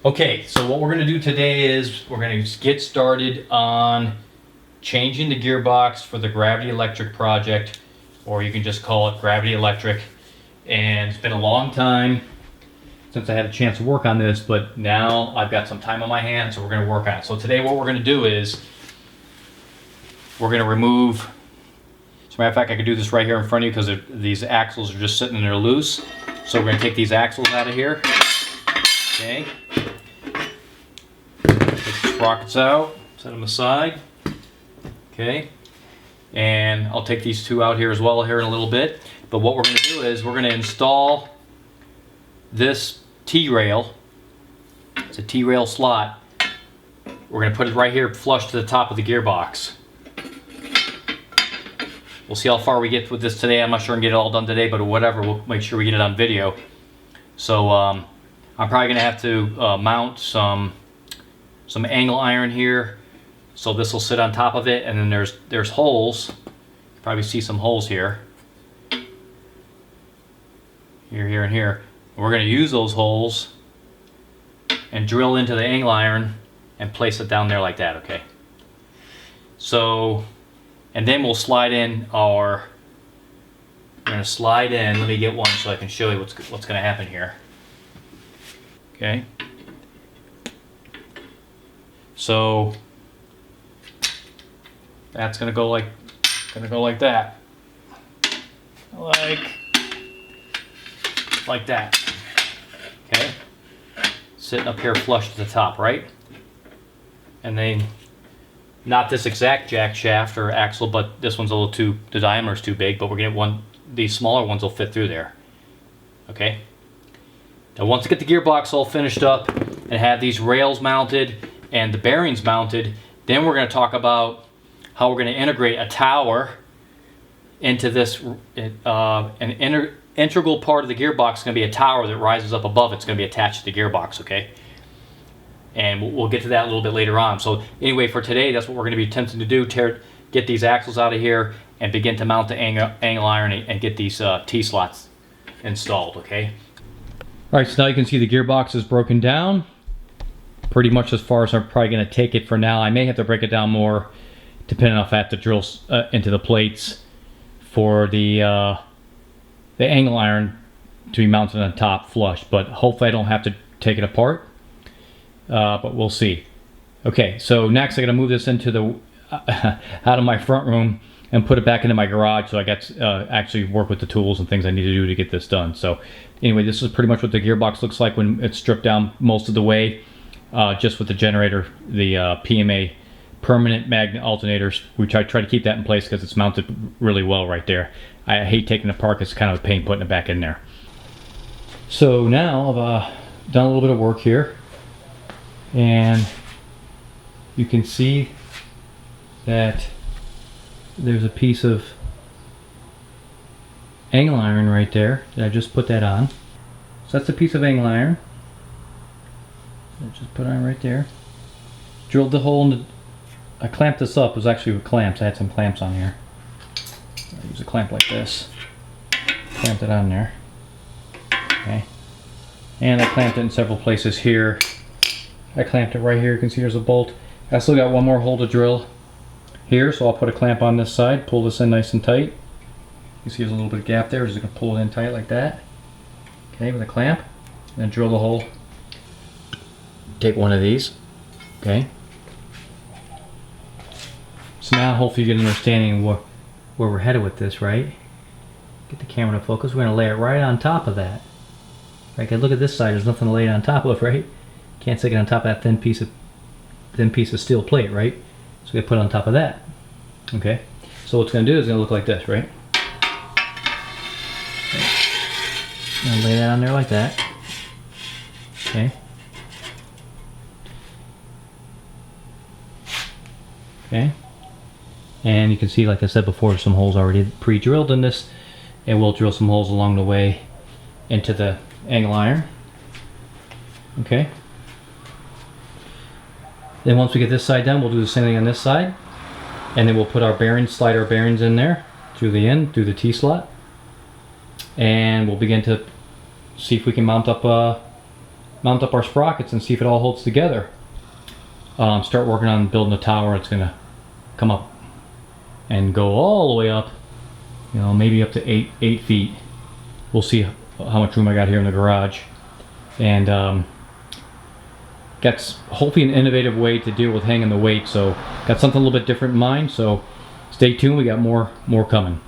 Okay, so what we're going to do today is we're going to get started on changing the gearbox for the Gravity Electric project, or you can just call it Gravity Electric. And it's been a long time since I had a chance to work on this, but now I've got some time on my hands, so we're going to work on it. So today what we're going to do is we're going to remove, as a matter of fact I could do this right here in front of you because these axles are just sitting there loose. So we're going to take these axles out of here. Okay. Take the sprockets out, set them aside. Okay. And I'll take these two out here as well here in a little bit. But what we're going to do is we're going to install this T-rail. It's a T-rail slot. We're going to put it right here flush to the top of the gearbox. We'll see how far we get with this today. I'm not sure I can get it all done today, but whatever, we'll make sure we get it on video. So I'm probably going to have to mount some angle iron here. So this will sit on top of it, and then there's holes. You probably see some holes here. Here, and here. And we're going to use those holes and drill into the angle iron and place it down there like that, okay? So, and then we'll slide in we're going to slide in, let me get one so I can show you what's going to happen here. Okay. So that's going to go like that. Like that. Okay. Sitting up here flush to the top, right? And then not this exact jack shaft or axle, but this one's a little too, the diameter's too big, but we're gonna get these smaller ones will fit through there. Okay. Now once I get the gearbox all finished up and have these rails mounted and the bearings mounted, then we're going to talk about how we're going to integrate a tower into this. An integral part of the gearbox is going to be a tower that rises up above. It's going to be attached to the gearbox, okay? And we'll get to that a little bit later on. So anyway, for today, that's what we're going to be attempting to do, get these axles out of here and begin to mount the angle iron and get these T-slots installed, okay? All right, so now you can see the gearbox is broken down. Pretty much as far as I'm probably going to take it for now. I may have to break it down more depending on if I have to drill into the plates for the angle iron to be mounted on top flush. But hopefully I don't have to take it apart. But we'll see. Okay, so next I'm going to move this into the out of my front room and put it back into my garage so I got to actually work with the tools and things I need to do to get this done. So anyway, this is pretty much what the gearbox looks like when it's stripped down most of the way, just with the generator, the PMA permanent magnet alternators, which I try to keep that in place because it's mounted really well right there. I hate taking it apart because it's kind of a pain putting it back in there. So now I've done a little bit of work here, and you can see that there's a piece of angle iron right there that I just put that on. So that's a piece of angle iron I just put on right there. Drilled the hole in the, I clamped this up. It was actually with clamps. I had some clamps on here. I use a clamp like this. Clamped it on there. Okay. And I clamped it in several places here. I clamped it right here. You can see there's a bolt. I still got one more hole to drill here, so I'll put a clamp on this side, pull this in nice and tight. You see there's a little bit of gap there. Just gonna pull it in tight like that. Okay, with a clamp. And then drill the hole. Take one of these. Okay. So now hopefully you get an understanding of where we're headed with this, right? Get the camera to focus. We're gonna lay it right on top of that. Right, 'cause look at this side, there's nothing to lay it on top of, right? Can't stick it on top of that thin piece of steel plate, right? So we put it on top of that. Okay. So what it's gonna do is it's gonna look like this, right? Okay. I'm gonna lay that on there like that. Okay. Okay. And you can see, like I said before, some holes already pre-drilled in this, and we'll drill some holes along the way into the angle iron. Okay. Then once we get this side done, we'll do the same thing on this side, and then we'll put our bearings, slide our bearings in there through the end, through the T-slot, and we'll begin to see if we can mount up mount up our sprockets and see if it all holds together. Start working on building a tower. It's gonna come up and go all the way up, you know, maybe up to 8 feet. We'll see how much room I got here in the garage, and got hopefully an innovative way to deal with hanging the weight. So got something a little bit different in mind. So stay tuned. We got more coming.